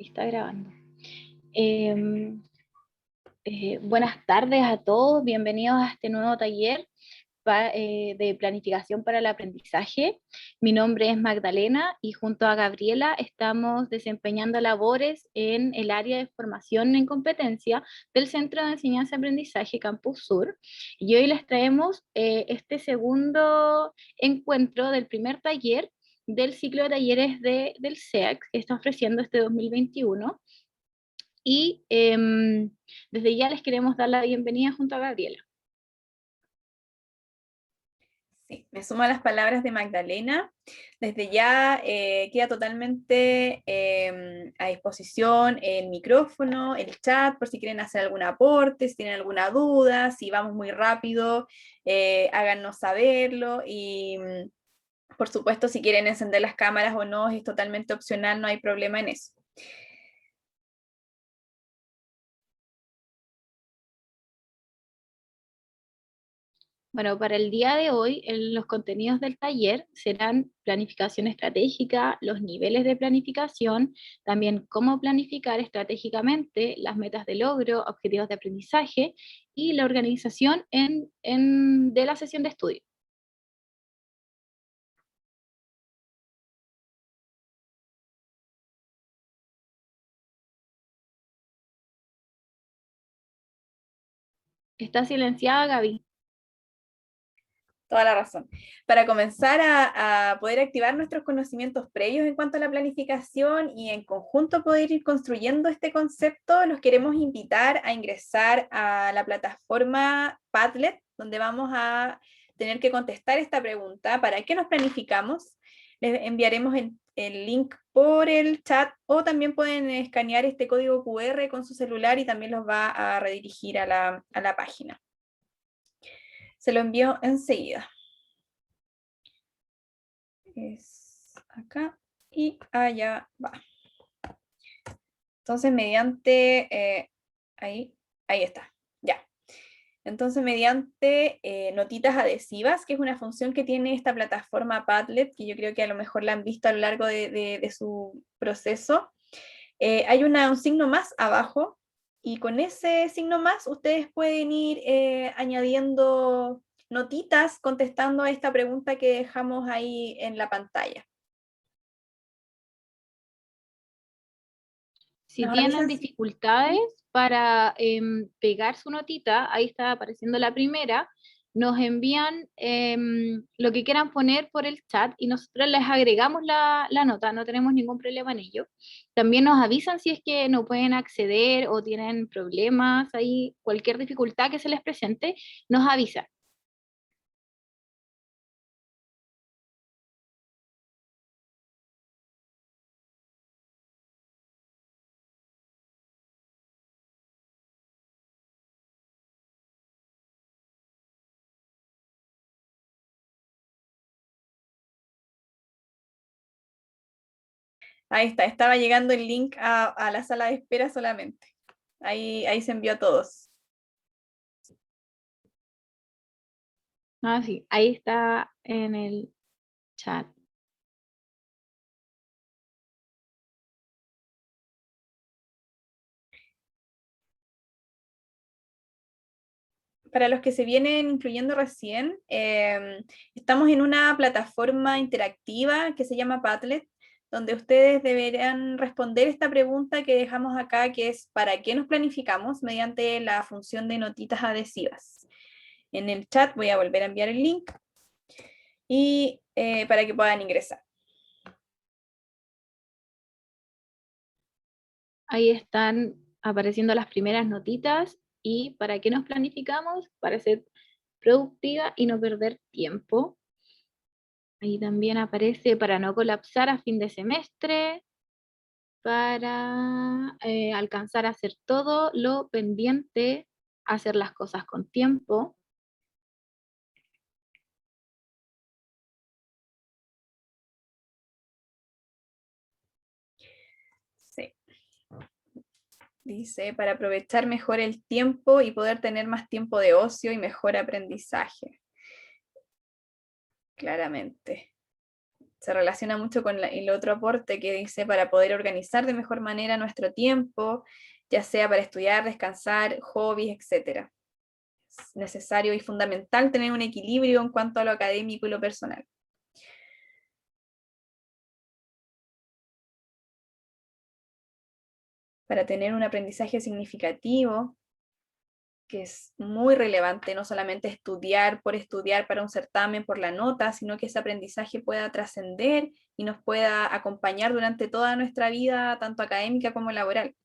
Está grabando. Eh, Buenas tardes a todos, bienvenidos a este nuevo taller de planificación para el aprendizaje. Mi nombre es Magdalena y junto a Gabriela estamos desempeñando labores en el área de formación en competencia del Centro de Enseñanza y Aprendizaje Campus Sur. Y hoy les traemos este segundo encuentro del primer taller del ciclo de talleres del SEAC que está ofreciendo este 2021. Y desde ya les queremos dar la bienvenida junto a Gabriela. Sí, me sumo a las palabras de Magdalena. Desde ya queda totalmente a disposición el micrófono, el chat, por si quieren hacer algún aporte, si tienen alguna duda, si vamos muy rápido, háganos saberlo y por supuesto si quieren encender las cámaras o no, es totalmente opcional, no hay problema en eso. Bueno, para el día de hoy, los contenidos del taller serán planificación estratégica, los niveles de planificación, también cómo planificar estratégicamente las metas de logro, objetivos de aprendizaje y la organización de la sesión de estudio. ¿Está silenciada, Gaby? Toda la razón. Para comenzar a poder activar nuestros conocimientos previos en cuanto a la planificación y en conjunto poder ir construyendo este concepto, los queremos invitar a ingresar a la plataforma Padlet, donde vamos a tener que contestar esta pregunta: ¿para qué nos planificamos? Les enviaremos el link por el chat o también pueden escanear este código QR con su celular y también los va a redirigir a la página. Se lo envío enseguida. Es acá y allá va. Entonces, mediante, ahí está, ya. Entonces, mediante notitas adhesivas, que es una función que tiene esta plataforma Padlet, que yo creo que a lo mejor la han visto a lo largo de su proceso, hay un signo más abajo, y con ese signo más ustedes pueden ir añadiendo notitas contestando a esta pregunta que dejamos ahí en la pantalla. Si tienen dificultades para pegar su notita, ahí está apareciendo la primera, nos envían lo que quieran poner por el chat y nosotros les agregamos la nota, no tenemos ningún problema en ello. También nos avisan si es que no pueden acceder o tienen problemas, ahí cualquier dificultad que se les presente, nos avisan. Ahí está, estaba llegando el link a la sala de espera solamente. Ahí se envió a todos. Ah, sí, ahí está en el chat. Para los que se vienen incluyendo recién, estamos en una plataforma interactiva que se llama Padlet, donde ustedes deberán responder esta pregunta que dejamos acá, que es ¿para qué nos planificamos? Mediante la función de notitas adhesivas. En el chat voy a volver a enviar el link y para que puedan ingresar. Ahí están apareciendo las primeras notitas y para qué nos planificamos, para ser productiva y no perder tiempo. Ahí también aparece para no colapsar a fin de semestre, para alcanzar a hacer todo lo pendiente, hacer las cosas con tiempo. Sí. Dice, para aprovechar mejor el tiempo y poder tener más tiempo de ocio y mejor aprendizaje. Claramente. se relaciona mucho con el otro aporte que dice para poder organizar de mejor manera nuestro tiempo, ya sea para estudiar, descansar, hobbies, etc. Es necesario y fundamental tener un equilibrio en cuanto a lo académico y lo personal. Para tener un aprendizaje significativo, que es muy relevante, no solamente estudiar por estudiar para un certamen, por la nota, sino que ese aprendizaje pueda trascender y nos pueda acompañar durante toda nuestra vida, tanto académica como laboral.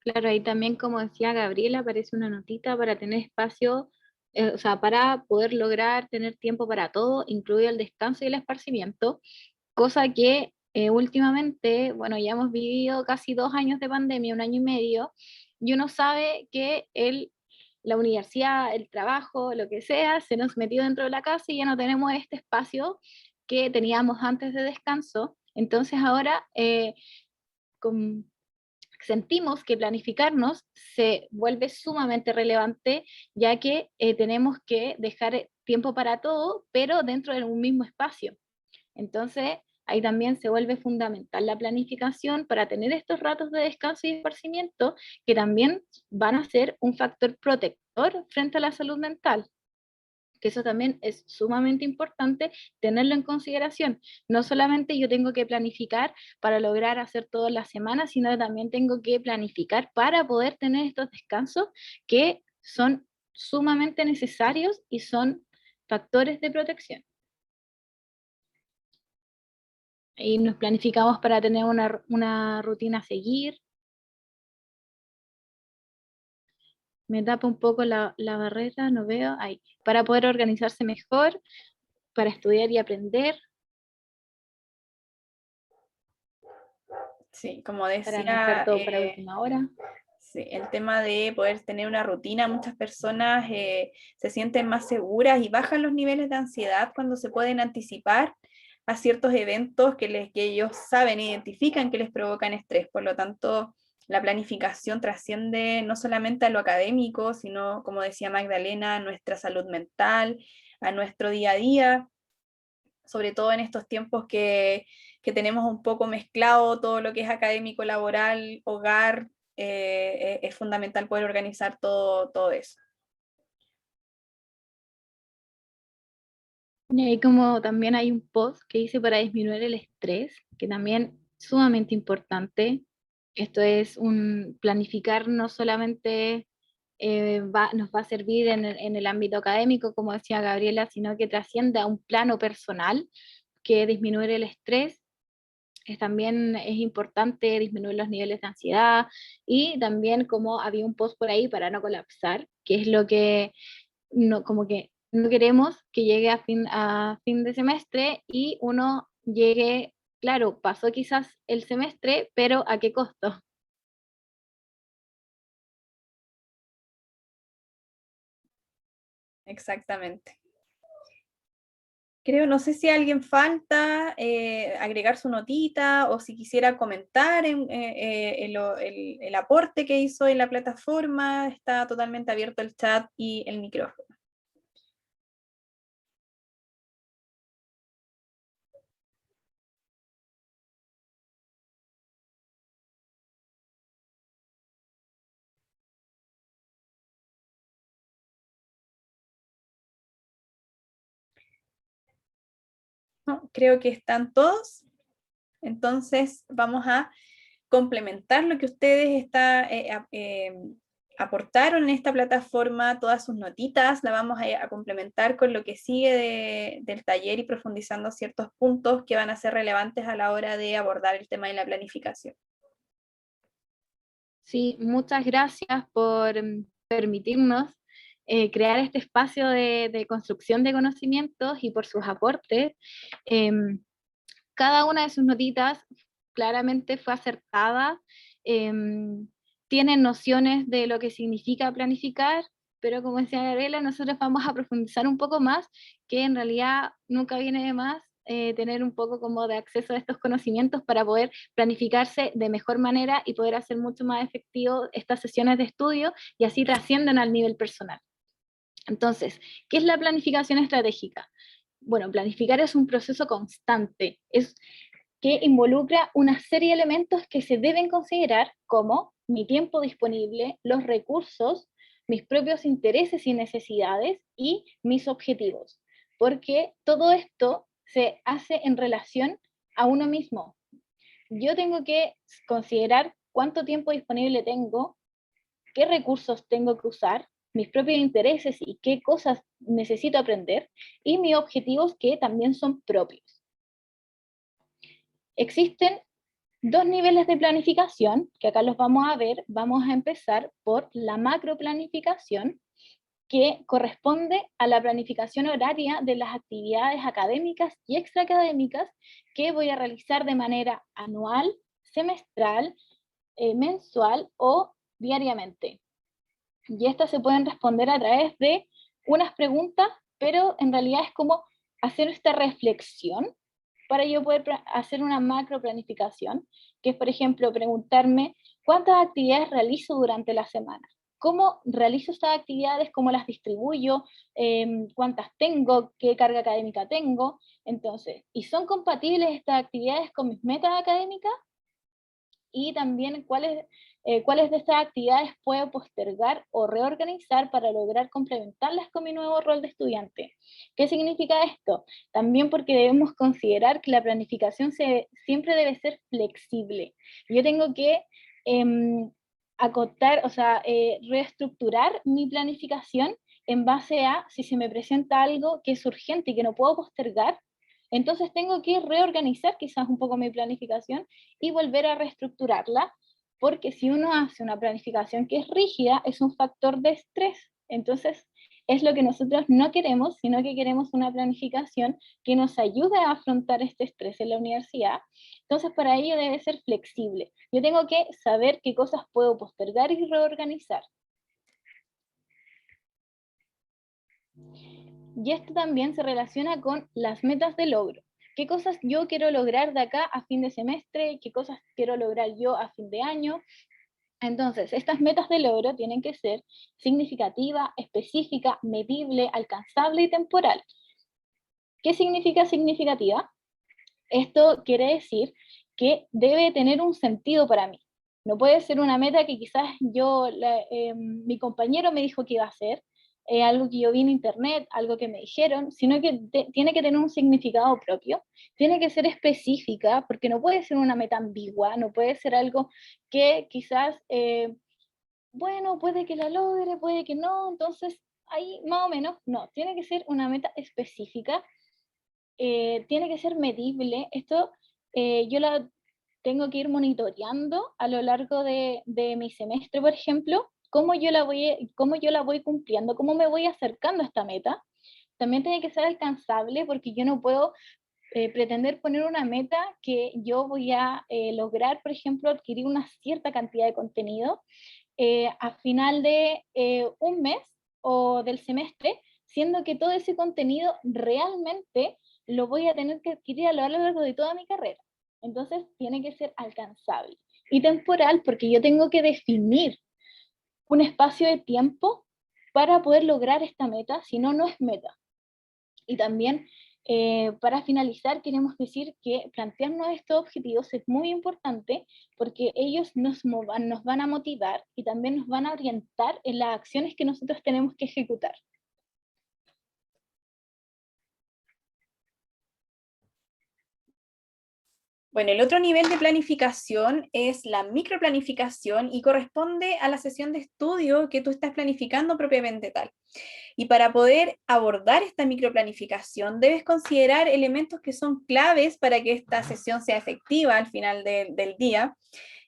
Claro, ahí también, como decía Gabriela, aparece una notita para tener espacio, o sea, para poder lograr tener tiempo para todo, incluido el descanso y el esparcimiento, cosa que últimamente, bueno, ya hemos vivido casi 2 años de pandemia, 1 año y medio, y uno sabe que la universidad, el trabajo, lo que sea, se nos metió dentro de la casa y ya no tenemos este espacio que teníamos antes de descanso. Entonces ahora con- sentimos que planificarnos se vuelve sumamente relevante, ya que tenemos que dejar tiempo para todo, pero dentro de un mismo espacio. Entonces, ahí también se vuelve fundamental la planificación para tener estos ratos de descanso y esparcimiento que también van a ser un factor protector frente a la salud mental, que eso también es sumamente importante tenerlo en consideración. No solamente yo tengo que planificar para lograr hacer todas las semanas, sino que también tengo que planificar para poder tener estos descansos que son sumamente necesarios y son factores de protección. Y nos planificamos para tener una rutina a seguir. Me tapa un poco la barrera, no veo ahí. Para poder organizarse mejor, para estudiar y aprender, Sí, como para no dejar decía, todo para última hora. sí, el tema de poder tener una rutina, muchas personas se sienten más seguras y bajan los niveles de ansiedad cuando se pueden anticipar a ciertos eventos que ellos saben, identifican que les provocan estrés. Por lo tanto, la planificación trasciende no solamente a lo académico, sino, como decía Magdalena, a nuestra salud mental, a nuestro día a día, sobre todo en estos tiempos que tenemos un poco mezclado todo lo que es académico, laboral, hogar, es fundamental poder organizar todo eso. Y ahí como también hay un post que dice para disminuir el estrés, que también es sumamente importante. Esto es un planificar no solamente nos va a servir en el ámbito académico, como decía Gabriela, sino que trasciende a un plano personal, que disminuir el estrés también es importante, disminuir los niveles de ansiedad y también como había un post por ahí para no colapsar, que es lo que no, como que no queremos que llegue a fin de semestre y uno llegue, claro, pasó quizás el semestre, pero ¿a qué costo? Exactamente. Creo, no sé si alguien falta agregar su notita o si quisiera comentar el aporte que hizo en la plataforma. Está totalmente abierto el chat y el micrófono. No, creo que están todos. Entonces vamos a complementar lo que ustedes aportaron en esta plataforma, todas sus notitas, la vamos a complementar con lo que sigue del taller y profundizando ciertos puntos que van a ser relevantes a la hora de abordar el tema de la planificación. Sí, muchas gracias por permitirnos crear este espacio de construcción de conocimientos y por sus aportes. Em, Cada una de sus notitas claramente fue acertada, tienen nociones de lo que significa planificar, pero como decía Gabriela, nosotros vamos a profundizar un poco más, que en realidad nunca viene de más tener un poco como de acceso a estos conocimientos para poder planificarse de mejor manera y poder hacer mucho más efectivo estas sesiones de estudio y así trascienden al nivel personal. Entonces, ¿qué es la planificación estratégica? Bueno, planificar es un proceso constante, es que involucra una serie de elementos que se deben considerar como mi tiempo disponible, los recursos, mis propios intereses y necesidades y mis objetivos, porque todo esto se hace en relación a uno mismo. Yo tengo que considerar cuánto tiempo disponible tengo, qué recursos tengo que usar, mis propios intereses y qué cosas necesito aprender, y mis objetivos que también son propios. Existen dos niveles de planificación, que acá los vamos a ver. Vamos a empezar por la macroplanificación, que corresponde a la planificación horaria de las actividades académicas y extraacadémicas que voy a realizar de manera anual, semestral, mensual o diariamente. Y estas se pueden responder a través de unas preguntas, pero en realidad es como hacer esta reflexión para yo poder hacer una macro planificación, que es, por ejemplo, preguntarme cuántas actividades realizo durante la semana, cómo realizo estas actividades, cómo las distribuyo, cuántas tengo, qué carga académica tengo. Entonces, ¿y son compatibles estas actividades con mis metas académicas? Y también cuáles de estas actividades puedo postergar o reorganizar para lograr complementarlas con mi nuevo rol de estudiante. ¿Qué significa esto? También porque debemos considerar que la planificación siempre debe ser flexible. Yo tengo que acotar, o sea, reestructurar mi planificación en base a si se me presenta algo que es urgente y que no puedo postergar. Entonces tengo que reorganizar quizás un poco mi planificación y volver a reestructurarla, porque si uno hace una planificación que es rígida, es un factor de estrés. Entonces, es lo que nosotros no queremos, sino que queremos una planificación que nos ayude a afrontar este estrés en la universidad. Entonces, para ello debe ser flexible. Yo tengo que saber qué cosas puedo postergar y reorganizar. Y esto también se relaciona con las metas de logro. ¿Qué cosas yo quiero lograr de acá a fin de semestre? ¿Qué cosas quiero lograr yo a fin de año? Entonces, estas metas de logro tienen que ser significativa, específica, medible, alcanzable y temporal. ¿Qué significa significativa? Esto quiere decir que debe tener un sentido para mí. No puede ser una meta que quizás mi compañero me dijo que iba a hacer, algo que yo vi en internet, algo que me dijeron, sino que tiene que tener un significado propio, tiene que ser específica, porque no puede ser una meta ambigua, no puede ser algo que quizás, bueno, puede que la logre, puede que no, entonces ahí más o menos, no, tiene que ser una meta específica, tiene que ser medible. Esto yo la tengo que ir monitoreando a lo largo de mi semestre, por ejemplo, cómo yo la voy cumpliendo, cómo me voy acercando a esta meta. También tiene que ser alcanzable porque yo no puedo pretender poner una meta que yo voy a lograr, por ejemplo, adquirir una cierta cantidad de contenido a final de un mes o del semestre, siendo que todo ese contenido realmente lo voy a tener que adquirir a lo largo de toda mi carrera. Entonces tiene que ser alcanzable. Y temporal, porque yo tengo que definir un espacio de tiempo para poder lograr esta meta, si no, no es meta. Y también, para finalizar, queremos decir que plantearnos estos objetivos es muy importante porque ellos nos van a motivar y también nos van a orientar en las acciones que nosotros tenemos que ejecutar. Bueno, el otro nivel de planificación es la microplanificación y corresponde a la sesión de estudio que tú estás planificando propiamente tal. Y para poder abordar esta microplanificación, debes considerar elementos que son claves para que esta sesión sea efectiva al final del día.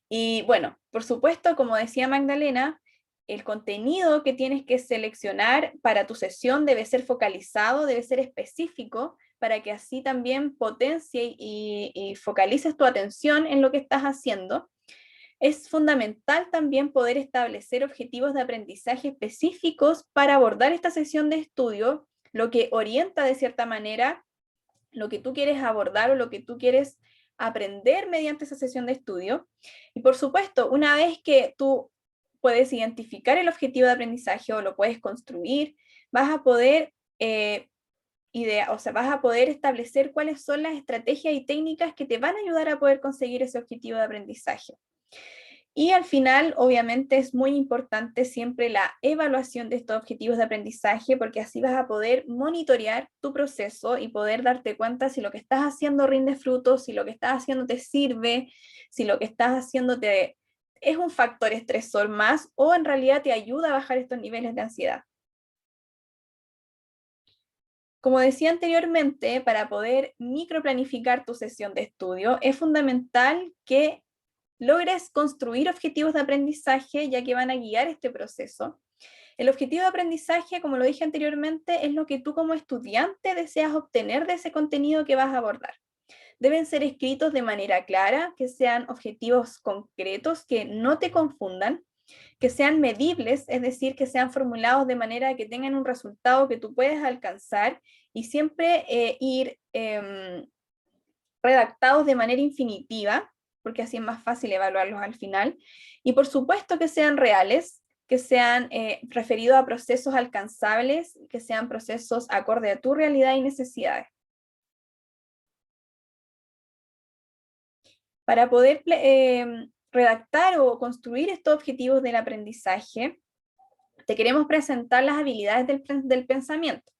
Y bueno, por supuesto, como decía Magdalena, el contenido que tienes que seleccionar para tu sesión debe ser focalizado, debe ser específico, para que así también potencie y focalices tu atención en lo que estás haciendo. Es fundamental también poder establecer objetivos de aprendizaje específicos para abordar esta sesión de estudio, lo que orienta de cierta manera lo que tú quieres abordar o lo que tú quieres aprender mediante esa sesión de estudio. Y por supuesto, una vez que tú puedes identificar el objetivo de aprendizaje o lo puedes construir, vas a poder vas a poder establecer cuáles son las estrategias y técnicas que te van a ayudar a poder conseguir ese objetivo de aprendizaje. Y al final, obviamente, es muy importante siempre la evaluación de estos objetivos de aprendizaje, porque así vas a poder monitorear tu proceso y poder darte cuenta si lo que estás haciendo rinde frutos, si lo que estás haciendo te sirve, si lo que estás haciendo es un factor estresor más o en realidad te ayuda a bajar estos niveles de ansiedad. Como decía anteriormente, para poder microplanificar tu sesión de estudio, es fundamental que logres construir objetivos de aprendizaje, ya que van a guiar este proceso. El objetivo de aprendizaje, como lo dije anteriormente, es lo que tú como estudiante deseas obtener de ese contenido que vas a abordar. Deben ser escritos de manera clara, que sean objetivos concretos, que no te confundan, que sean medibles, es decir, que sean formulados de manera que tengan un resultado que tú puedes alcanzar y siempre ir redactados de manera infinitiva, porque así es más fácil evaluarlos al final, y por supuesto que sean reales, que sean referidos a procesos alcanzables, que sean procesos acorde a tu realidad y necesidades. Para poder redactar o construir estos objetivos del aprendizaje, te queremos presentar las habilidades del pensamiento.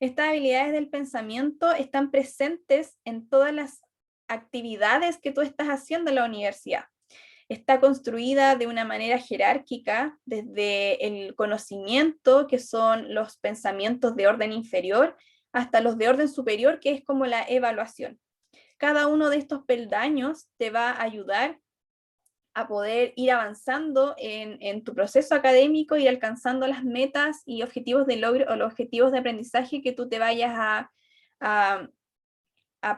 Estas habilidades del pensamiento están presentes en todas las actividades que tú estás haciendo en la universidad. Está construida de una manera jerárquica, desde el conocimiento, que son los pensamientos de orden inferior, hasta los de orden superior, que es como la evaluación. Cada uno de estos peldaños te va a ayudar a poder ir avanzando en tu proceso académico y alcanzando las metas y objetivos de logro o los objetivos de aprendizaje que tú te vayas a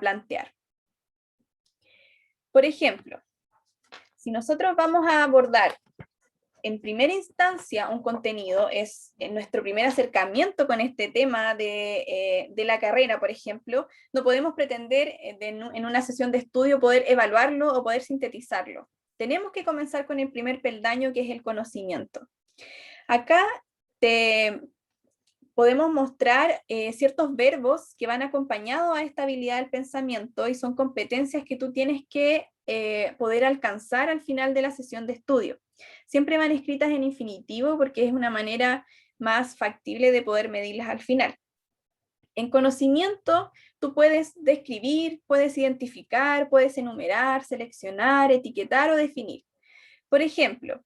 plantear. Por ejemplo, si nosotros vamos a abordar en primera instancia un contenido, es en nuestro primer acercamiento con este tema de la carrera, por ejemplo, no podemos pretender en una sesión de estudio poder evaluarlo o poder sintetizarlo. Tenemos que comenzar con el primer peldaño, que es el conocimiento. Acá te podemos mostrar ciertos verbos que van acompañados a esta habilidad del pensamiento y son competencias que tú tienes que poder alcanzar al final de la sesión de estudio. Siempre van escritas en infinitivo porque es una manera más factible de poder medirlas al final. En conocimiento, tú puedes describir, puedes identificar, puedes enumerar, seleccionar, etiquetar o definir. Por ejemplo,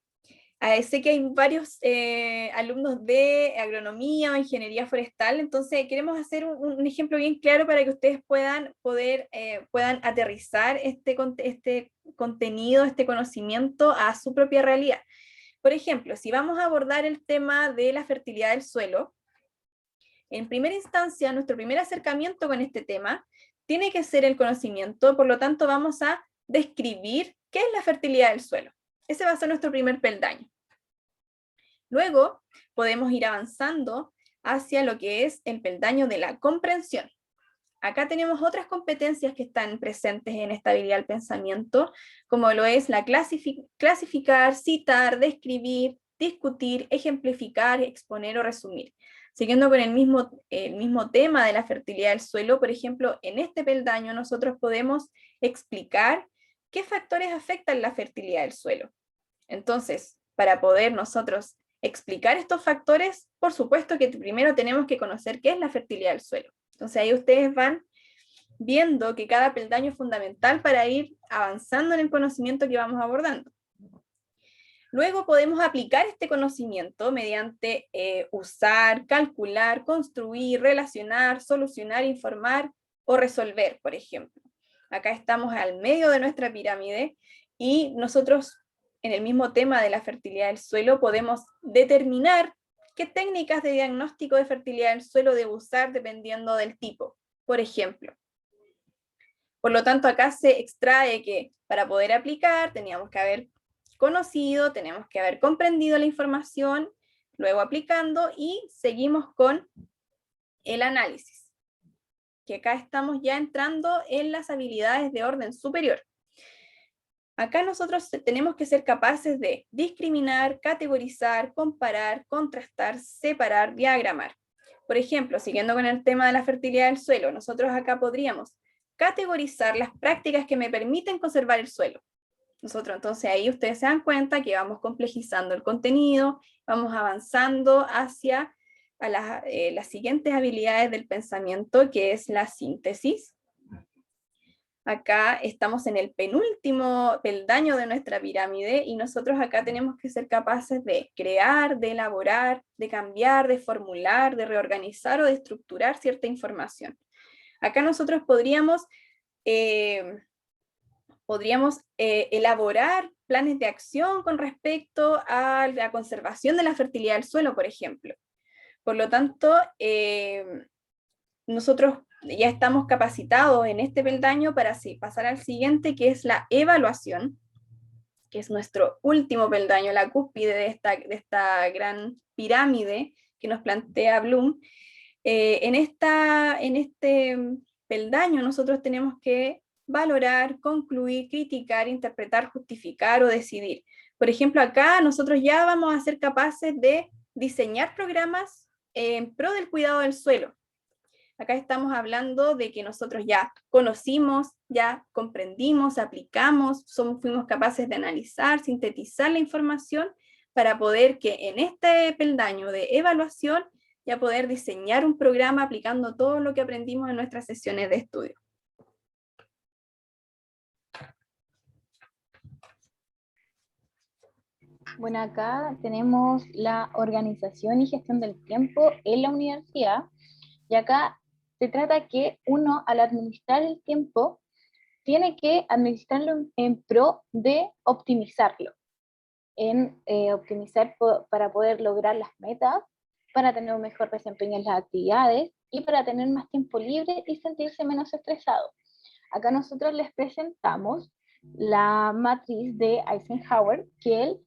sé que hay varios alumnos de agronomía o ingeniería forestal, entonces queremos hacer un ejemplo bien claro para que ustedes puedan aterrizar este contenido, este conocimiento a su propia realidad. Por ejemplo, si vamos a abordar el tema de la fertilidad del suelo, en primera instancia, nuestro primer acercamiento con este tema tiene que ser el conocimiento, por lo tanto vamos a describir qué es la fertilidad del suelo. Ese va a ser nuestro primer peldaño. Luego podemos ir avanzando hacia lo que es el peldaño de la comprensión. Acá tenemos otras competencias que están presentes en esta habilidad del pensamiento, como lo es la clasificar, citar, describir, discutir, ejemplificar, exponer o resumir. Siguiendo con el mismo tema de la fertilidad del suelo, por ejemplo, en este peldaño nosotros podemos explicar qué factores afectan la fertilidad del suelo. Entonces, para poder nosotros explicar estos factores, por supuesto que primero tenemos que conocer qué es la fertilidad del suelo. Entonces ahí ustedes van viendo que cada peldaño es fundamental para ir avanzando en el conocimiento que vamos abordando. Luego podemos aplicar este conocimiento mediante usar, calcular, construir, relacionar, solucionar, informar o resolver, por ejemplo. Acá estamos al medio de nuestra pirámide y nosotros en el mismo tema de la fertilidad del suelo podemos determinar qué técnicas de diagnóstico de fertilidad del suelo debo usar dependiendo del tipo, por ejemplo. Por lo tanto, acá se extrae que para poder aplicar teníamos que haber conocido, tenemos que haber comprendido la información, luego aplicando y seguimos con el análisis, que acá estamos ya entrando en las habilidades de orden superior. Acá nosotros tenemos que ser capaces de discriminar, categorizar, comparar, contrastar, separar, diagramar. Por ejemplo, siguiendo con el tema de la fertilidad del suelo, nosotros acá podríamos categorizar las prácticas que me permiten conservar el suelo. Nosotros entonces ahí ustedes se dan cuenta que vamos complejizando el contenido, vamos avanzando hacia las siguientes habilidades del pensamiento, que es la síntesis. Acá estamos en el penúltimo peldaño de nuestra pirámide y nosotros acá tenemos que ser capaces de crear, de elaborar, de cambiar, de formular, de reorganizar o de estructurar cierta información. Acá nosotros podríamos elaborar planes de acción con respecto a la conservación de la fertilidad del suelo, por ejemplo. Por lo tanto, nosotros ya estamos capacitados en este peldaño para pasar al siguiente, que es la evaluación, que es nuestro último peldaño, la cúspide de esta gran pirámide que nos plantea Bloom. En este peldaño nosotros tenemos que valorar, concluir, criticar, interpretar, justificar o decidir. Por ejemplo, acá nosotros ya vamos a ser capaces de diseñar programas en pro del cuidado del suelo. Acá estamos hablando de que nosotros ya conocimos, ya comprendimos, aplicamos, fuimos capaces de analizar, sintetizar la información para poder que en este peldaño de evaluación ya poder diseñar un programa aplicando todo lo que aprendimos en nuestras sesiones de estudio. Bueno, acá tenemos la organización y gestión del tiempo en la universidad, y acá se trata que uno, al administrar el tiempo, tiene que administrarlo en pro de optimizarlo, en optimizar para poder lograr las metas, para tener un mejor desempeño en las actividades y para tener más tiempo libre y sentirse menos estresado. Acá nosotros les presentamos la matriz de Eisenhower, que él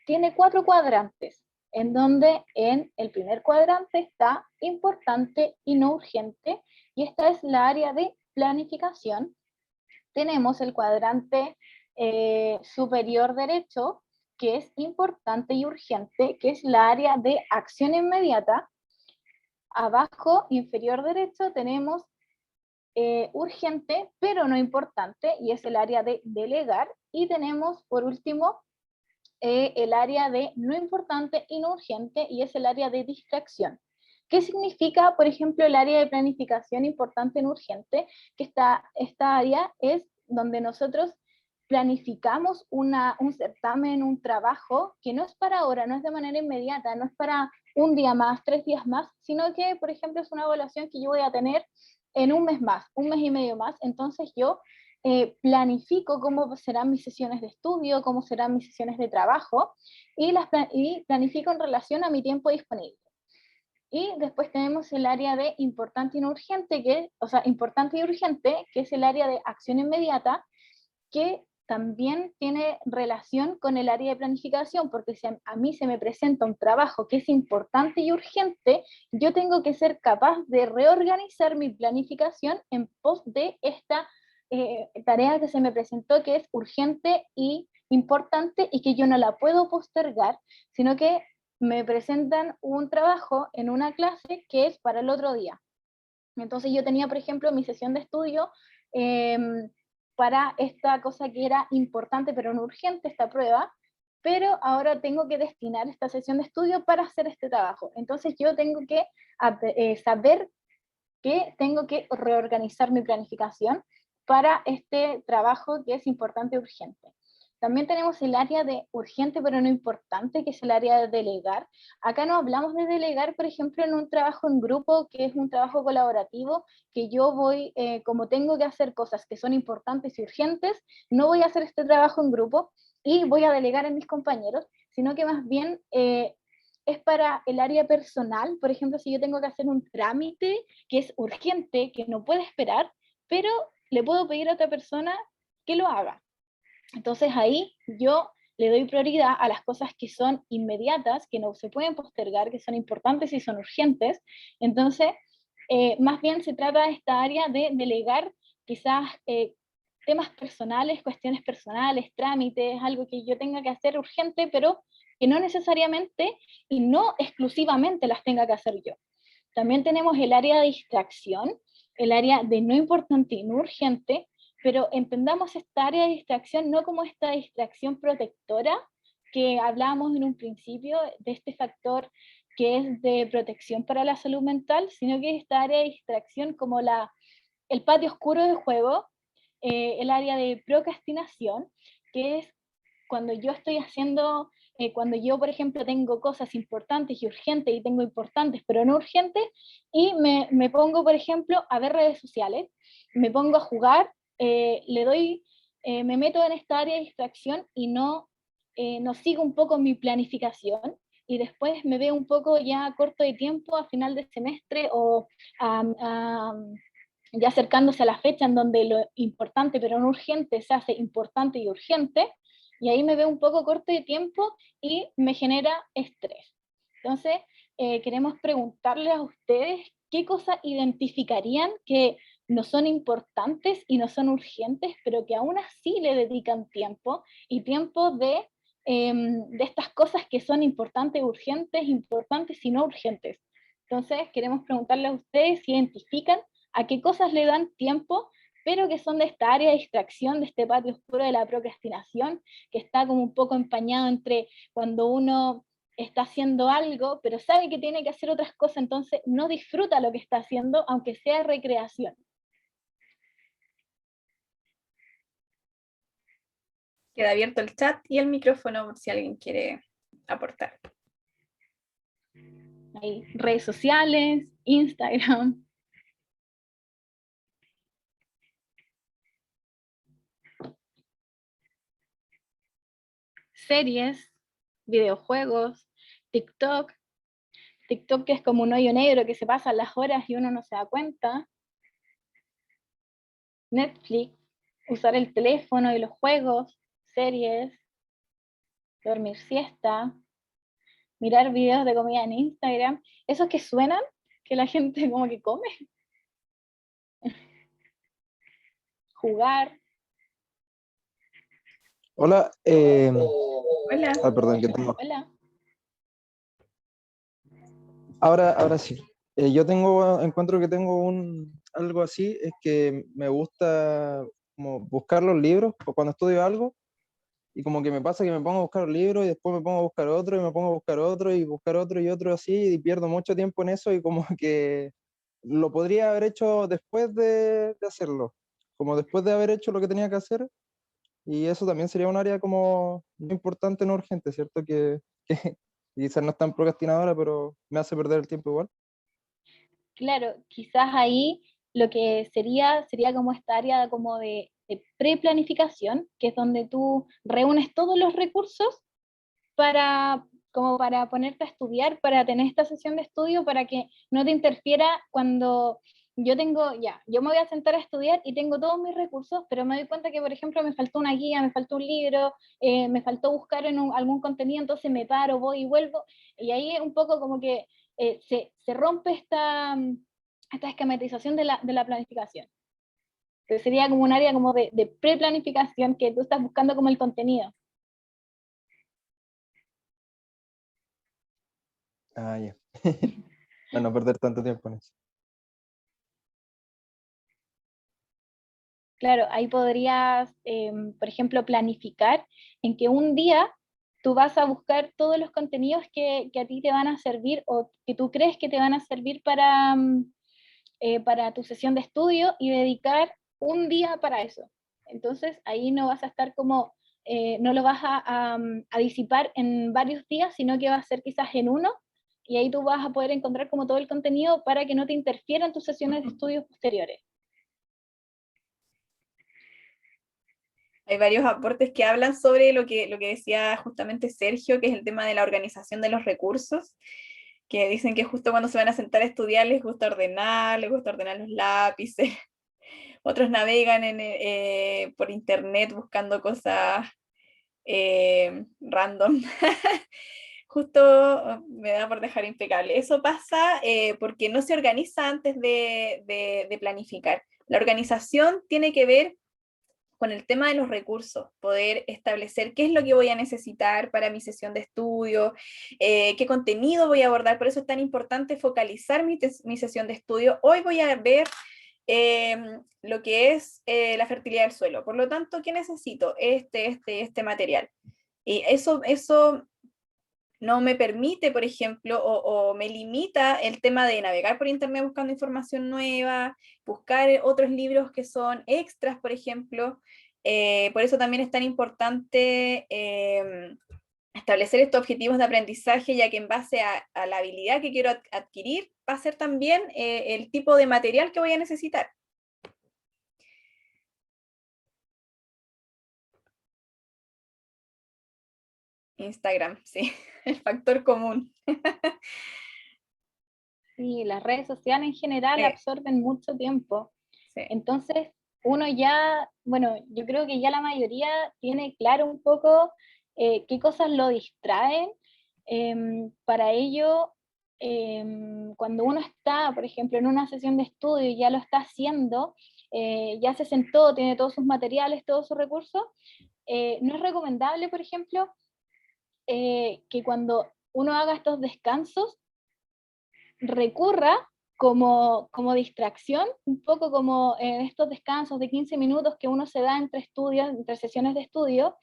tiene 4 cuadrantes, en donde en el primer cuadrante está importante y no urgente, y esta es la área de planificación. Tenemos el cuadrante superior derecho, que es importante y urgente, que es la área de acción inmediata. Abajo, inferior derecho, tenemos urgente, pero no importante, y es el área de delegar. Y tenemos, por último, el área de no importante y no urgente, y es el área de distracción. ¿Qué significa, por ejemplo, el área de planificación importante y no urgente? Que esta área es donde nosotros planificamos un certamen, un trabajo, que no es para ahora, no es de manera inmediata, no es para un día más, 3 días más, sino que, por ejemplo, es una evaluación que yo voy a tener en un mes más, un mes y medio más. Entonces yo planifico cómo serán mis sesiones de estudio, cómo serán mis sesiones de trabajo, y planifico en relación a mi tiempo disponible. Y después tenemos el área de importante y no urgente, importante y urgente, que es el área de acción inmediata, que también tiene relación con el área de planificación, porque si a mí se me presenta un trabajo que es importante y urgente, yo tengo que ser capaz de reorganizar mi planificación en pos de esta tarea que se me presentó, que es urgente y importante y que yo no la puedo postergar, sino que me presentan un trabajo en una clase que es para el otro día. Entonces yo tenía, por ejemplo, mi sesión de estudio para esta cosa que era importante pero no urgente, esta prueba, pero ahora tengo que destinar esta sesión de estudio para hacer este trabajo. Entonces yo tengo que saber que tengo que reorganizar mi planificación para este trabajo que es importante y urgente. También tenemos el área de urgente pero no importante, que es el área de delegar. Acá no hablamos de delegar, por ejemplo, en un trabajo en grupo, que es un trabajo colaborativo, que yo voy, como tengo que hacer cosas que son importantes y urgentes, no voy a hacer este trabajo en grupo y voy a delegar en mis compañeros, sino que más bien es para el área personal. Por ejemplo, si yo tengo que hacer un trámite que es urgente, que no puede esperar, pero le puedo pedir a otra persona que lo haga. Entonces ahí yo le doy prioridad a las cosas que son inmediatas, que no se pueden postergar, que son importantes y son urgentes. Entonces más bien se trata de esta área de delegar quizás temas personales, cuestiones personales, trámites, algo que yo tenga que hacer urgente, pero que no necesariamente y no exclusivamente las tenga que hacer yo. También tenemos el área de distracción, el área de no importante y no urgente, pero entendamos esta área de distracción no como esta distracción protectora que hablábamos en un principio, de este factor que es de protección para la salud mental, sino que esta área de distracción como el patio oscuro de juego, el área de procrastinación, que es cuando yo estoy haciendo, cuando yo, por ejemplo, tengo cosas importantes y urgentes y tengo importantes pero no urgentes, y me pongo, por ejemplo, a ver redes sociales, me pongo a jugar, me meto en esta área de distracción y no sigo un poco mi planificación, y después me veo un poco ya corto de tiempo a final de semestre o a, a, ya acercándose a la fecha en donde lo importante pero no urgente se hace importante y urgente, y ahí me veo un poco corto de tiempo y me genera estrés. Entonces, queremos preguntarles a ustedes qué cosas identificarían que no son importantes y no son urgentes, pero que aún así le dedican tiempo, y tiempo de estas cosas que son importantes, urgentes, importantes y no urgentes. Entonces, queremos preguntarles a ustedes si identifican a qué cosas le dan tiempo, pero que son de esta área de distracción, de este patio oscuro de la procrastinación, que está como un poco empañado entre cuando uno está haciendo algo, pero sabe que tiene que hacer otras cosas, entonces no disfruta lo que está haciendo, aunque sea recreación. Queda abierto el chat y el micrófono por si alguien quiere aportar. Hay redes sociales, Instagram. Series, videojuegos, TikTok. TikTok que es como un hoyo negro que se pasan las horas y uno no se da cuenta. Netflix, usar el teléfono y los juegos, series, dormir siesta, mirar videos de comida en Instagram, esos que suenan, que la gente como que come, jugar. Hola, Hola. perdón, que tengo. Hola. Ahora sí. Encuentro que tengo algo así, es que me gusta como buscar los libros o cuando estudio algo, y como que me pasa que me pongo a buscar un libro y después me pongo a buscar otro y me pongo a buscar otro y buscar otro y otro así, y pierdo mucho tiempo en eso, y como que lo podría haber hecho después de hacerlo, como después de haber hecho lo que tenía que hacer. Y eso también sería un área como no importante, no urgente, ¿cierto? Que quizás no es tan procrastinadora, pero me hace perder el tiempo igual. Claro, quizás ahí lo que sería como esta área como de preplanificación, que es donde tú reúnes todos los recursos para, como para ponerte a estudiar, para tener esta sesión de estudio, para que no te interfiera cuando yo me voy a sentar a estudiar y tengo todos mis recursos, pero me doy cuenta que, por ejemplo, me faltó una guía, me faltó un libro, me faltó buscar en algún contenido, entonces me paro, voy y vuelvo, y ahí un poco como que se rompe esta esquematización de la planificación. Entonces sería como un área como de preplanificación que tú estás buscando como el contenido. Ah, ya. Para no perder tanto tiempo en eso. Claro, ahí podrías, por ejemplo, planificar en que un día tú vas a buscar todos los contenidos que a ti te van a servir o que tú crees que te van a servir para tu sesión de estudio, y dedicar un día para eso. Entonces ahí no vas a estar como, no lo vas a disipar en varios días, sino que va a ser quizás en uno, y ahí tú vas a poder encontrar como todo el contenido para que no te interfieran tus sesiones de estudios posteriores. Hay varios aportes que hablan sobre lo que decía justamente Sergio, que es el tema de la organización de los recursos, que dicen que justo cuando se van a sentar a estudiar les gusta ordenar los lápices. Otros navegan por internet buscando cosas random. justo me da por dejar impecable. Eso pasa porque no se organiza antes de planificar. La organización tiene que ver con el tema de los recursos, poder establecer qué es lo que voy a necesitar para mi sesión de estudio, qué contenido voy a abordar. Por eso es tan importante focalizar mi sesión de estudio. Hoy voy a ver lo que es la fertilidad del suelo. Por lo tanto, ¿qué necesito? Este material. Y eso no me permite, por ejemplo, o me limita el tema de navegar por internet buscando información nueva, buscar otros libros que son extras, por ejemplo. Por eso también es tan importante establecer estos objetivos de aprendizaje, ya que en base a la habilidad que quiero adquirir, va a ser también el tipo de material que voy a necesitar. Instagram, sí, el factor común. Sí, las redes sociales en general absorben mucho tiempo. Sí. Entonces, uno ya, bueno, yo creo que ya la mayoría tiene claro un poco qué cosas lo distraen. Para ello, cuando uno está, por ejemplo, en una sesión de estudio y ya lo está haciendo, ya se sentó, tiene todos sus materiales, todos sus recursos, no es recomendable, por ejemplo, que cuando uno haga estos descansos, recurra como distracción, un poco como en estos descansos de 15 minutos que uno se da entre estudios, entre sesiones de estudio,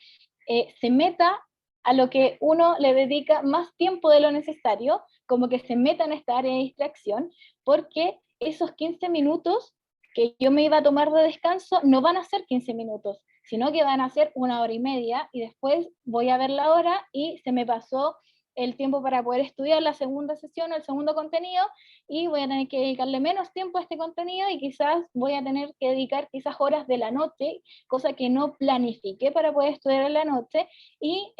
se meta a lo que uno le dedica más tiempo de lo necesario, como que se meta en esta área de distracción, porque esos 15 minutos que yo me iba a tomar de descanso no van a ser 15 minutos, sino que van a ser 1 hora y media, y después voy a ver la hora y se me pasó el tiempo para poder estudiar la segunda sesión, el segundo contenido, y voy a tener que dedicarle menos tiempo a este contenido y quizás voy a tener que dedicar quizás horas de la noche, cosa que no planifiqué para poder estudiar en la noche, y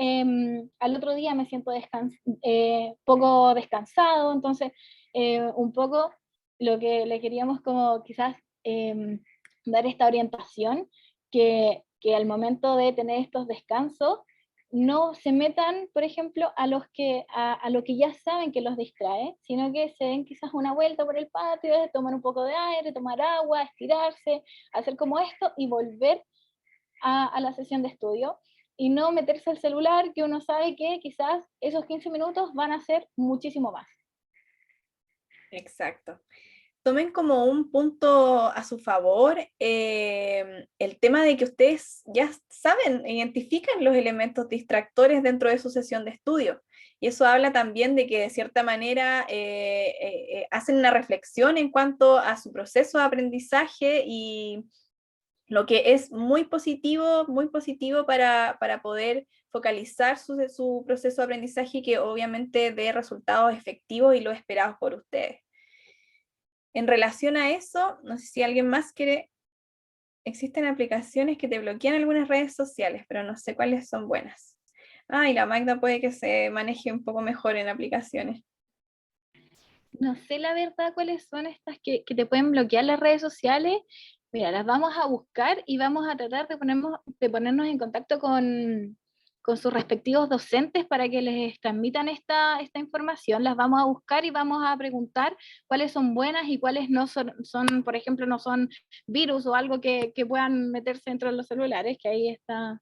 al otro día me siento poco descansado. Entonces, un poco lo que le queríamos como quizás dar esta orientación, que al momento de tener estos descansos, no se metan, por ejemplo, a lo que ya saben que los distrae, sino que se den quizás una vuelta por el patio, tomar un poco de aire, tomar agua, estirarse, hacer como esto y volver a la sesión de estudio, y no meterse al celular, que uno sabe que quizás esos 15 minutos van a ser muchísimo más. Exacto. Tomen como un punto a su favor el tema de que ustedes ya saben, identifican los elementos distractores dentro de su sesión de estudio. Y eso habla también de que de cierta manera hacen una reflexión en cuanto a su proceso de aprendizaje, y lo que es muy positivo para poder focalizar su proceso de aprendizaje, que obviamente dé resultados efectivos y los esperados por ustedes. En relación a eso, no sé si alguien más quiere, existen aplicaciones que te bloquean algunas redes sociales, pero no sé cuáles son buenas. Y la Magda puede que se maneje un poco mejor en aplicaciones. No sé la verdad cuáles son estas que te pueden bloquear las redes sociales. Mira, las vamos a buscar y vamos a tratar de ponernos en contacto con sus respectivos docentes para que les transmitan esta información. Las vamos a buscar y vamos a preguntar cuáles son buenas y cuáles no son, por ejemplo, no son virus o algo que puedan meterse dentro de los celulares, que ahí está.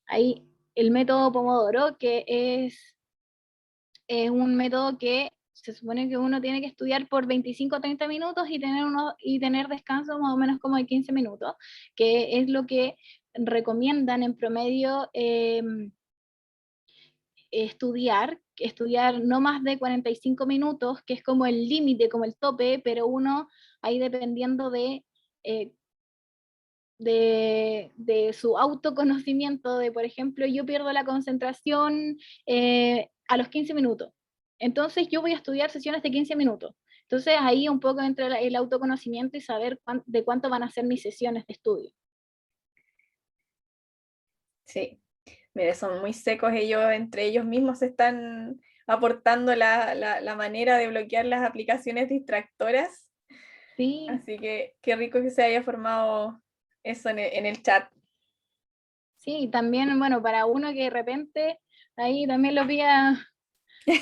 Ahí el método Pomodoro, que es un método que se supone que uno tiene que estudiar por 25 o 30 minutos y tener descanso más o menos como de 15 minutos, que es lo que recomiendan en promedio estudiar no más de 45 minutos, que es como el límite, como el tope, pero uno ahí dependiendo eh, de su autoconocimiento, de por ejemplo, yo pierdo la concentración a los 15 minutos. Entonces yo voy a estudiar sesiones de 15 minutos. Entonces ahí un poco entra el autoconocimiento y saber de cuánto van a ser mis sesiones de estudio. Sí, mire, son muy secos ellos, entre ellos mismos están aportando la manera de bloquear las aplicaciones distractoras. Sí. Así que qué rico que se haya formado eso en el chat. Sí, también, bueno, para uno que de repente ahí también lo pilla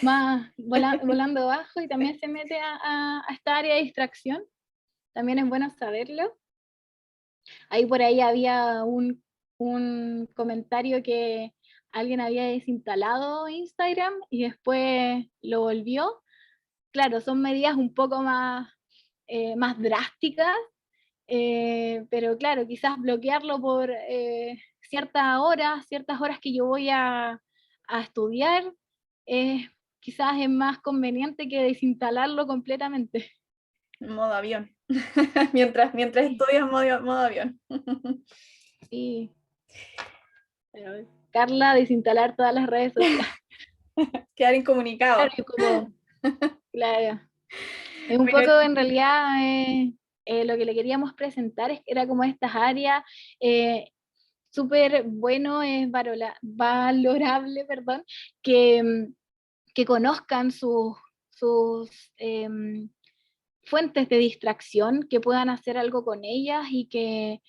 más volando bajo y también se mete a esta área de distracción. También es bueno saberlo. Ahí por ahí había un comentario que alguien había desinstalado Instagram y después lo volvió. Claro, son medidas un poco más drásticas, pero claro, quizás bloquearlo por ciertas horas que yo voy a estudiar, quizás es más conveniente que desinstalarlo completamente. Modo avión. Mientras Sí, estudias modo avión. sí. Pero, Carla, desinstalar todas las redes sociales. Quedar Claro, incomunicado. y como, claro, es un Bueno, poco en realidad lo que le queríamos presentar era como estas áreas, súper bueno, es valorable, perdón, que, que conozcan sus fuentes de distracción, que puedan hacer algo con ellas y que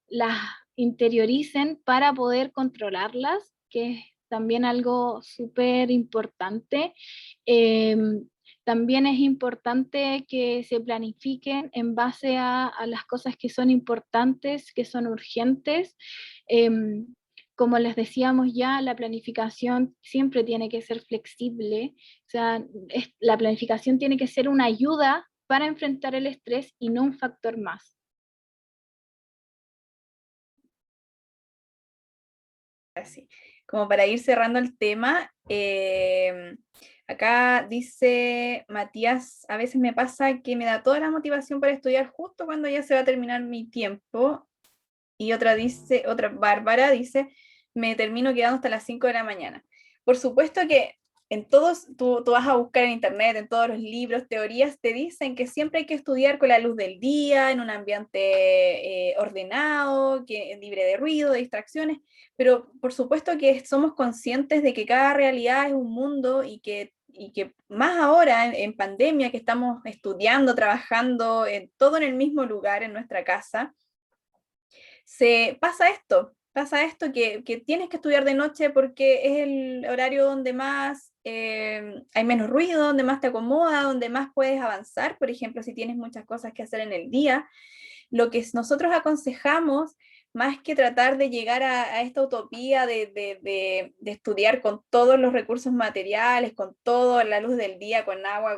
las interioricen para poder controlarlas, que es también algo súper importante. Eh, También es importante que se planifiquen en base a las cosas que son importantes, que son urgentes. Eh, Como les decíamos ya, la planificación siempre tiene que ser flexible, o sea, la planificación tiene que ser una ayuda para enfrentar el estrés y no un factor más. así. Como para ir cerrando el tema, acá dice Matías, a veces me pasa que me da toda la motivación para estudiar justo cuando ya se va a terminar mi tiempo. Y otra Bárbara dice, me termino quedando hasta las 5 de la mañana. Por supuesto que en todos, tú vas a buscar en internet, en todos los libros, teorías, te dicen que siempre hay que estudiar con la luz del día, en un ambiente ordenado, libre de ruido, de distracciones, pero por supuesto que somos conscientes de que cada realidad es un mundo y que más ahora en pandemia que estamos estudiando, trabajando, todo en el mismo lugar, en nuestra casa, pasa esto que tienes que estudiar de noche porque es el horario donde más hay menos ruido, donde más te acomoda, donde más puedes avanzar. Por ejemplo, si tienes muchas cosas que hacer en el día, lo que nosotros aconsejamos, más que tratar de llegar a esta utopía de estudiar con todos los recursos materiales, con todo la luz del día, con agua,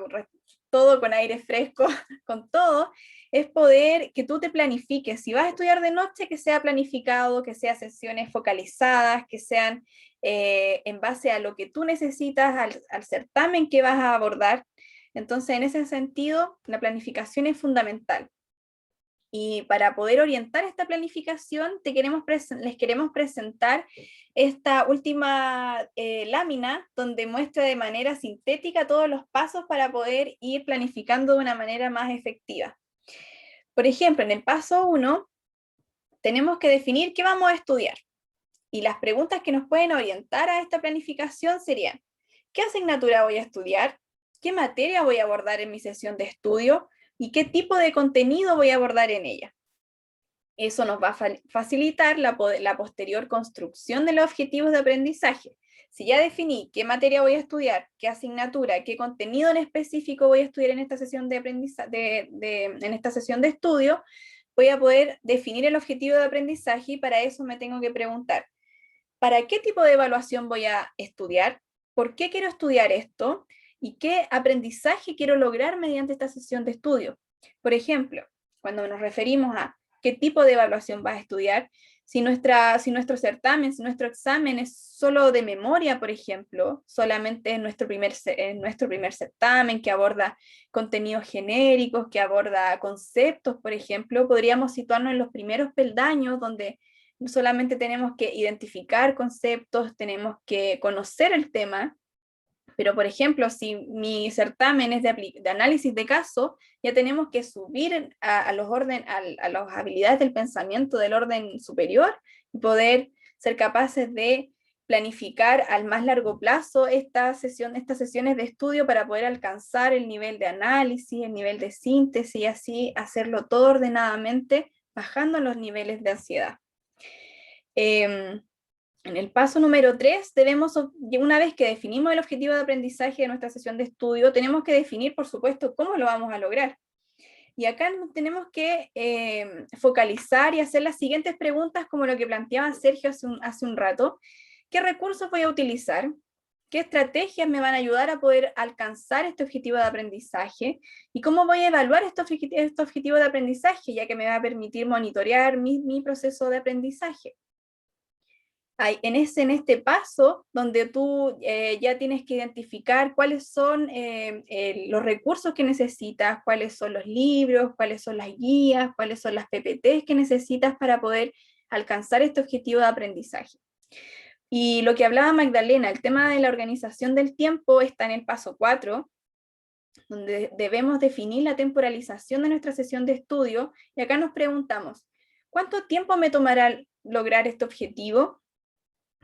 todo con aire fresco, con todo, es poder que tú te planifiques. Si vas a estudiar de noche, que sea planificado, que sean sesiones focalizadas, que sean en base a lo que tú necesitas, al certamen que vas a abordar. Entonces, en ese sentido, la planificación es fundamental. Y para poder orientar esta planificación, les queremos presentar esta última lámina donde muestra de manera sintética todos los pasos para poder ir planificando de una manera más efectiva. Por ejemplo, en el paso 1, tenemos que definir qué vamos a estudiar. Y las preguntas que nos pueden orientar a esta planificación serían, ¿qué asignatura voy a estudiar? ¿Qué materia voy a abordar en mi sesión de estudio? ¿Y qué tipo de contenido voy a abordar en ella? Eso nos va a facilitar la posterior construcción de los objetivos de aprendizaje. Si ya definí qué materia voy a estudiar, qué asignatura, qué contenido en específico voy a estudiar en esta sesión de aprendizaje, en esta sesión de estudio, voy a poder definir el objetivo de aprendizaje y para eso me tengo que preguntar, ¿para qué tipo de evaluación voy a estudiar? ¿Por qué quiero estudiar esto? ¿Y qué aprendizaje quiero lograr mediante esta sesión de estudio? Por ejemplo, cuando nos referimos a qué tipo de evaluación vas a estudiar, si nuestro certamen, si nuestro examen es solo de memoria, por ejemplo, solamente en nuestro primer certamen que aborda contenidos genéricos, que aborda conceptos, por ejemplo, podríamos situarnos en los primeros peldaños donde solamente tenemos que identificar conceptos, tenemos que conocer el tema, pero por ejemplo, si mi certamen es de análisis de caso, ya tenemos que subir a las habilidades del pensamiento del orden superior y poder ser capaces de planificar al más largo plazo estas sesiones de estudio para poder alcanzar el nivel de análisis, el nivel de síntesis y así hacerlo todo ordenadamente, bajando los niveles de ansiedad. En el paso número 3, una vez que definimos el objetivo de aprendizaje de nuestra sesión de estudio, tenemos que definir, por supuesto, cómo lo vamos a lograr. Y acá tenemos que focalizar y hacer las siguientes preguntas, como lo que planteaba Sergio hace un rato. ¿Qué recursos voy a utilizar? ¿Qué estrategias me van a ayudar a poder alcanzar este objetivo de aprendizaje? ¿Y cómo voy a evaluar este objetivo de aprendizaje, ya que me va a permitir monitorear mi proceso de aprendizaje? En este paso, donde tú ya tienes que identificar cuáles son los recursos que necesitas, cuáles son los libros, cuáles son las guías, cuáles son las PPTs que necesitas para poder alcanzar este objetivo de aprendizaje. Y lo que hablaba Magdalena, el tema de la organización del tiempo está en el paso 4, donde debemos definir la temporalización de nuestra sesión de estudio, y acá nos preguntamos, ¿cuánto tiempo me tomará lograr este objetivo?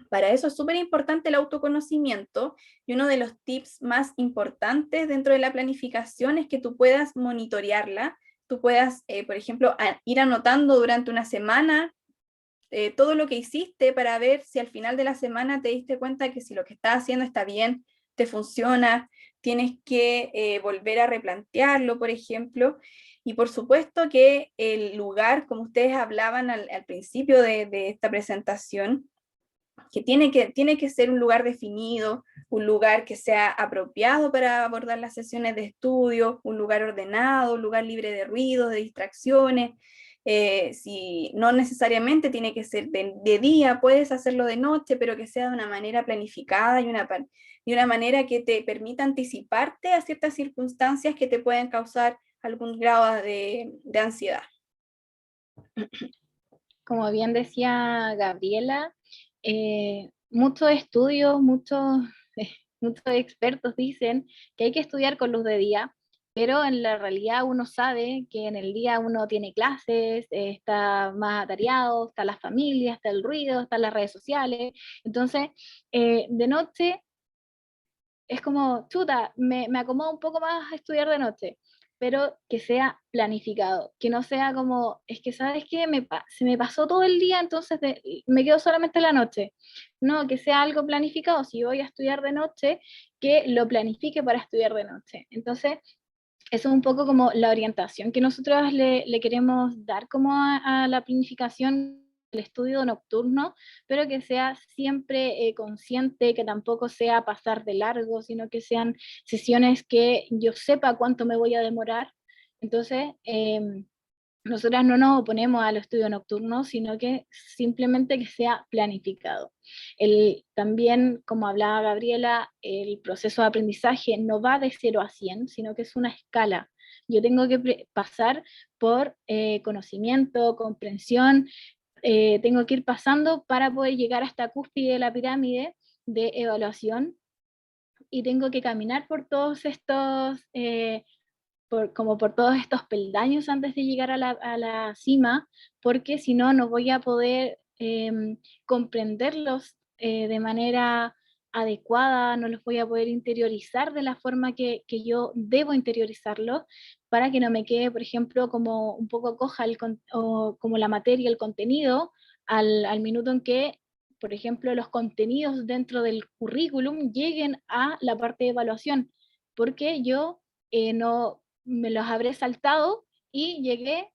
Para eso es súper importante el autoconocimiento, y uno de los tips más importantes dentro de la planificación es que tú puedas monitorearla, tú puedas, por ejemplo, ir anotando durante una semana todo lo que hiciste para ver si al final de la semana te diste cuenta que si lo que estás haciendo está bien, te funciona, tienes que volver a replantearlo, por ejemplo. Y por supuesto que el lugar, como ustedes hablaban al principio de esta presentación, que tiene que ser un lugar definido, un lugar que sea apropiado para abordar las sesiones de estudio, un lugar ordenado, un lugar libre de ruidos, de distracciones. Si no necesariamente tiene que ser de día, puedes hacerlo de noche, pero que sea de una manera planificada y una manera que te permita anticiparte a ciertas circunstancias que te pueden causar algún grado de ansiedad. Como bien decía Gabriela, muchos estudios, muchos expertos dicen que hay que estudiar con luz de día, pero en la realidad uno sabe que en el día uno tiene clases, está más atareado, está la familia, está el ruido, están las redes sociales. Entonces, de noche es como, chuta, me acomodo un poco más a estudiar de noche, pero que sea planificado, que no sea como, es que sabes que se me pasó todo el día, entonces me quedo solamente la noche. No, que sea algo planificado, si voy a estudiar de noche, que lo planifique para estudiar de noche. Entonces, eso es un poco como la orientación que nosotros le queremos dar como a la planificación del estudio nocturno, pero que sea siempre consciente, que tampoco sea pasar de largo, sino que sean sesiones que yo sepa cuánto me voy a demorar. Entonces, nosotras no nos oponemos al estudio nocturno, sino que simplemente que sea planificado. También, como hablaba Gabriela, el proceso de aprendizaje no va de 0 a 100, sino que es una escala. Yo tengo que pasar por conocimiento, comprensión, tengo que ir pasando para poder llegar a esta cúspide de la pirámide de evaluación, y tengo que caminar por todos estos como por todos estos peldaños antes de llegar a la cima, porque si no, no voy a poder comprenderlos de manera adecuada, no los voy a poder interiorizar de la forma que yo debo interiorizarlos, para que no me quede, por ejemplo, como un poco coja o como la materia, el contenido, al minuto en que, por ejemplo, los contenidos dentro del currículum lleguen a la parte de evaluación, porque yo no me los habré saltado y llegué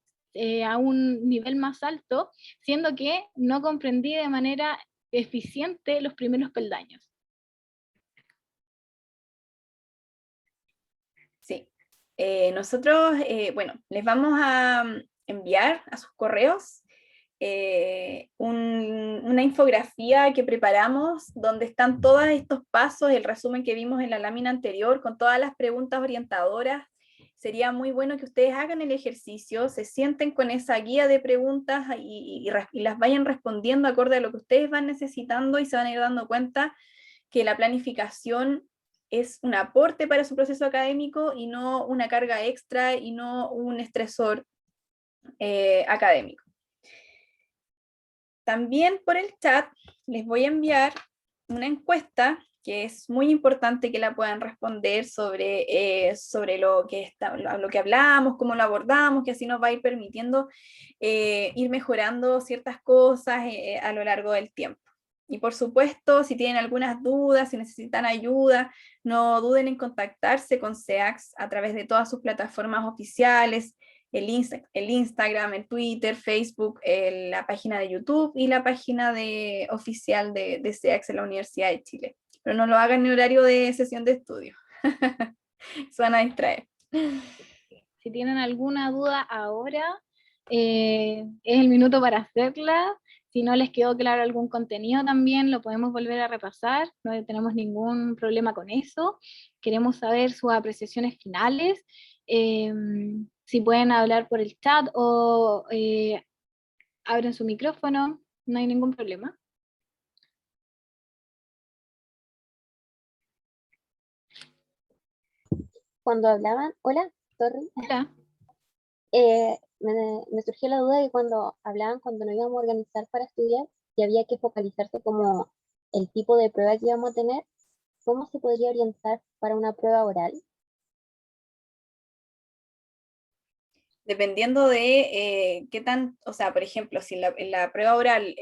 a un nivel más alto, siendo que no comprendí de manera eficiente los primeros peldaños. Sí. Nosotros, bueno, les vamos a enviar a sus correos una infografía que preparamos donde están todos estos pasos, el resumen que vimos en la lámina anterior, con todas las preguntas orientadoras. Sería muy bueno que ustedes hagan el ejercicio, se sienten con esa guía de preguntas y las vayan respondiendo acorde a lo que ustedes van necesitando, y se van a ir dando cuenta que la planificación es un aporte para su proceso académico y no una carga extra y no un estresor académico. También por el chat les voy a enviar una encuesta que es muy importante que la puedan responder sobre lo que hablamos, cómo lo abordamos, que así nos va a ir permitiendo ir mejorando ciertas cosas a lo largo del tiempo. Y por supuesto, si tienen algunas dudas, si necesitan ayuda, no duden en contactarse con SEACS a través de todas sus plataformas oficiales, el Instagram, el Twitter, Facebook, la página de YouTube y la página oficial de SEACS en la Universidad de Chile. Pero no lo hagan en horario de sesión de estudio. Se van a distraer. Si tienen alguna duda ahora, es el minuto para hacerla. Si no les quedó claro algún contenido también, lo podemos volver a repasar. No tenemos ningún problema con eso. Queremos saber sus apreciaciones finales. Eh, si pueden hablar por el chat o abren su micrófono, no hay ningún problema. Cuando hablaban, hola, sorry, Hola. me surgió la duda de cuando hablaban, cuando nos íbamos a organizar para estudiar, y había que focalizarse como el tipo de prueba que íbamos a tener, ¿cómo se podría orientar para una prueba oral? Dependiendo de qué tan, o sea, por ejemplo, si en la prueba oral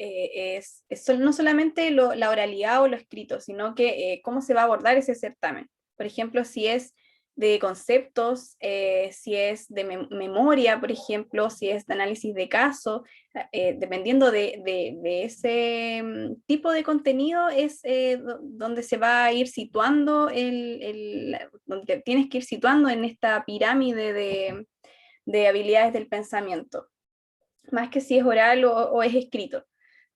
no solamente la oralidad o lo escrito, sino que cómo se va a abordar ese certamen. Por ejemplo, si es de conceptos, si es de memoria, por ejemplo, si es de análisis de caso, dependiendo de ese tipo de contenido es donde se va a ir situando, donde tienes que ir situando en esta pirámide de habilidades del pensamiento, más que si es oral o es escrito.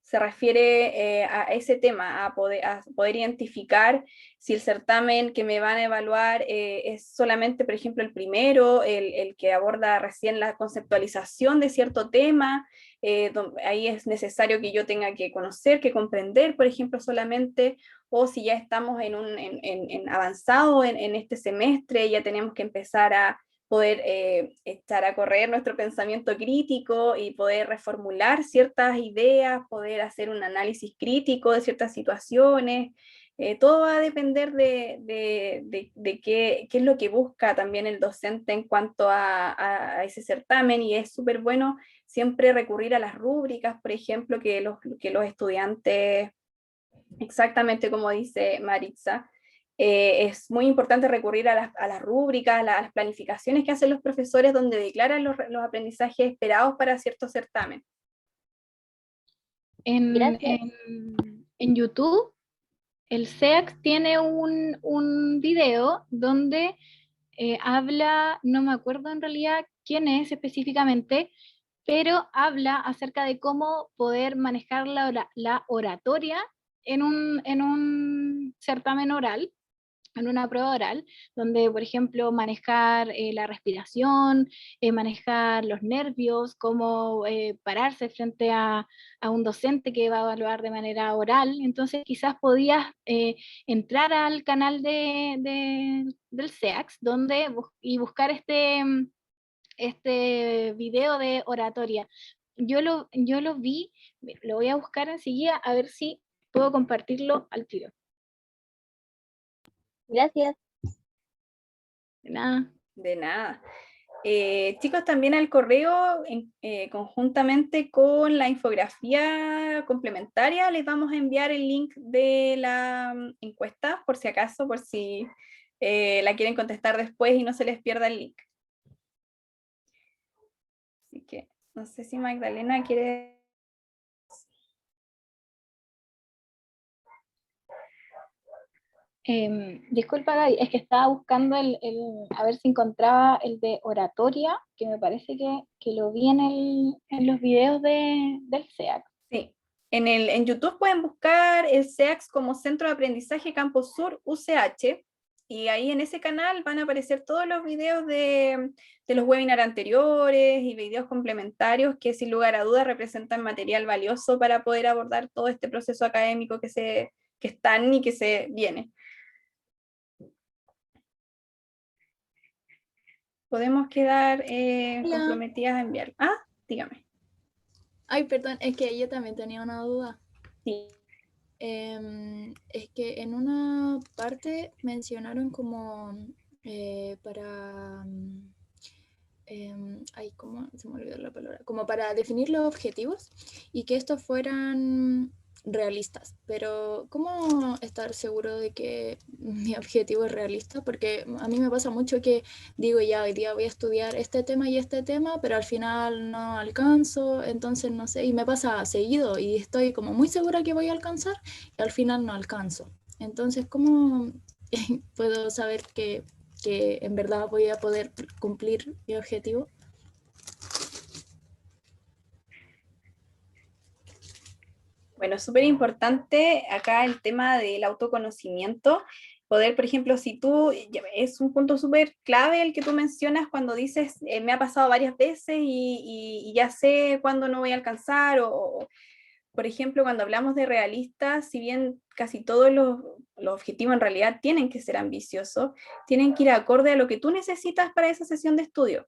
Se refiere a ese tema, a poder identificar si el certamen que me van a evaluar es solamente, por ejemplo, el primero, el que aborda recién la conceptualización de cierto tema, ahí es necesario que yo tenga que conocer, que comprender, por ejemplo, solamente, o si ya estamos en avanzado en este semestre, ya tenemos que empezar a poder echar a correr nuestro pensamiento crítico y poder reformular ciertas ideas, poder hacer un análisis crítico de ciertas situaciones. Todo va a depender de qué es lo que busca también el docente en cuanto a ese certamen, y es súper bueno siempre recurrir a las rúbricas, por ejemplo, que los estudiantes, exactamente como dice Maritza, es muy importante recurrir a las rúbricas, a las planificaciones que hacen los profesores, donde declaran los aprendizajes esperados para cierto certamen. Gracias. En YouTube, el SEAC tiene un video donde habla, no me acuerdo en realidad quién es específicamente, pero habla acerca de cómo poder manejar la oratoria en un certamen oral, en una prueba oral, donde, por ejemplo, manejar la respiración, manejar los nervios, cómo pararse frente a un docente que va a evaluar de manera oral. Entonces, quizás podías entrar al canal del SEACS y buscar este video de oratoria. Yo lo vi, lo voy a buscar enseguida a ver si puedo compartirlo al tiro. Gracias. De nada. De nada. Chicos, también al correo, conjuntamente con la infografía complementaria, les vamos a enviar el link de la encuesta, por si acaso, por si la quieren contestar después y no se les pierda el link. Así que no sé si Magdalena quiere... Disculpa, Gaby, es que estaba buscando a ver si encontraba el de oratoria, que me parece que lo vi en los videos del SEAC. Sí, en YouTube pueden buscar el SEACS como Centro de Aprendizaje Campus Sur UCH, y ahí en ese canal van a aparecer todos los videos de los webinars anteriores y videos complementarios que sin lugar a dudas representan material valioso para poder abordar todo este proceso académico que están y que se viene. Podemos quedar comprometidas a enviar. Ah, dígame. Ay, perdón, es que yo también tenía una duda. Sí. Es que en una parte mencionaron como para... ay, ¿cómo se me olvidó la palabra? Como para definir los objetivos y que estos fueran realistas, pero ¿cómo estar seguro de que mi objetivo es realista? Porque a mí me pasa mucho que digo, ya hoy día voy a estudiar este tema y este tema, pero al final no alcanzo, entonces no sé, y me pasa seguido y estoy como muy segura que voy a alcanzar y al final no alcanzo. Entonces, ¿cómo puedo saber que en verdad voy a poder cumplir mi objetivo? Bueno, súper importante acá el tema del autoconocimiento. Poder, por ejemplo, si tú, es un punto súper clave el que tú mencionas cuando dices, me ha pasado varias veces y ya sé cuándo no voy a alcanzar, o, por ejemplo, cuando hablamos de realistas, si bien casi todos los objetivos en realidad tienen que ser ambiciosos, tienen que ir acorde a lo que tú necesitas para esa sesión de estudio.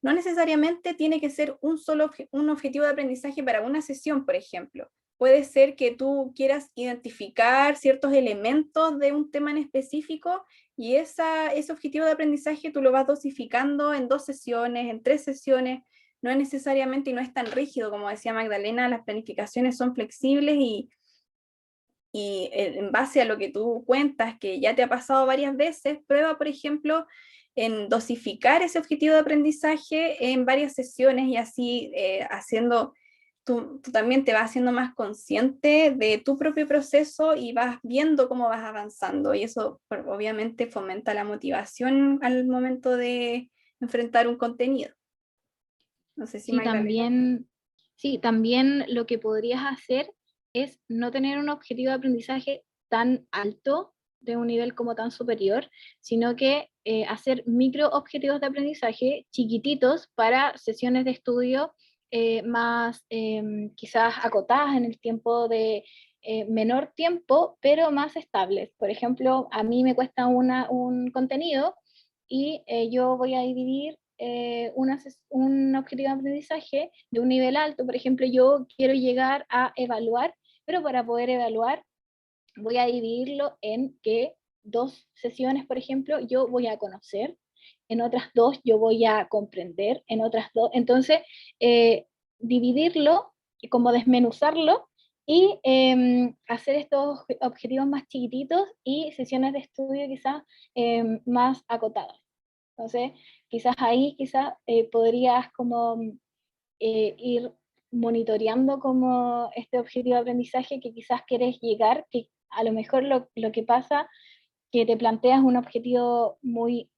No necesariamente tiene que ser un objetivo de aprendizaje para una sesión, por ejemplo. Puede ser que tú quieras identificar ciertos elementos de un tema en específico y ese objetivo de aprendizaje tú lo vas dosificando en 2 sesiones, en 3 sesiones. No es necesariamente y no es tan rígido, como decía Magdalena, las planificaciones son flexibles y en base a lo que tú cuentas, que ya te ha pasado varias veces, prueba, por ejemplo, en dosificar ese objetivo de aprendizaje en varias sesiones y así haciendo, tú también te vas haciendo más consciente de tu propio proceso y vas viendo cómo vas avanzando y eso obviamente fomenta la motivación al momento de enfrentar un contenido. No sé si Sí, Magdalena. también lo que podrías hacer es no tener un objetivo de aprendizaje tan alto, de un nivel como tan superior, sino que hacer micro objetivos de aprendizaje chiquititos para sesiones de estudio más quizás acotadas en el tiempo de menor tiempo, pero más estables. Por ejemplo, a mí me cuesta un contenido y yo voy a dividir un objetivo de aprendizaje de un nivel alto. Por ejemplo, yo quiero llegar a evaluar, pero para poder evaluar voy a dividirlo en que 2 sesiones, por ejemplo, yo voy a conocer, en otras 2 yo voy a comprender, en otras 2, entonces dividirlo y como desmenuzarlo y hacer estos objetivos más chiquititos y sesiones de estudio quizás más acotadas. Entonces, quizás ahí podrías como ir monitoreando como este objetivo de aprendizaje que quizás quieres llegar, que a lo mejor lo que pasa que te planteas un objetivo muy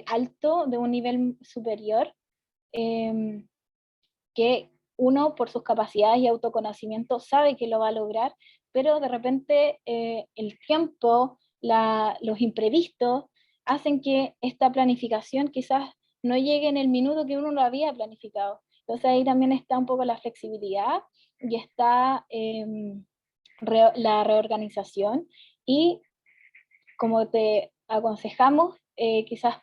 alto, de un nivel superior, eh, que uno por sus capacidades y autoconocimiento sabe que lo va a lograr, pero de repente el tiempo, los imprevistos hacen que esta planificación quizás no llegue en el minuto que uno lo había planificado. Entonces ahí también está un poco la flexibilidad y está la reorganización y como te aconsejamos, quizás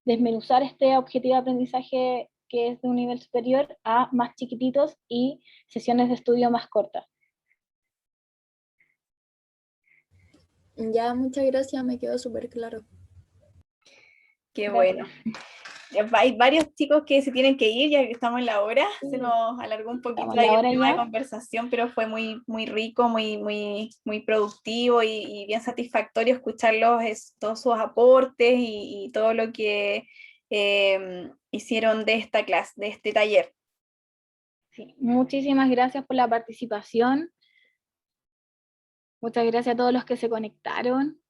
desmenuzar este objetivo de aprendizaje que es de un nivel superior a más chiquititos y sesiones de estudio más cortas. Ya, muchas gracias, me quedó súper claro. Qué Gracias. bueno. Hay varios chicos que se tienen que ir, ya que estamos en la hora, se nos alargó un poquito Estamos en ahí la el hora tema de ya. conversación, pero fue muy rico, muy productivo y bien satisfactorio escucharlos, todos sus aportes y todo lo que hicieron de esta clase, de este taller. Sí, muchísimas gracias por la participación. Muchas gracias a todos los que se conectaron.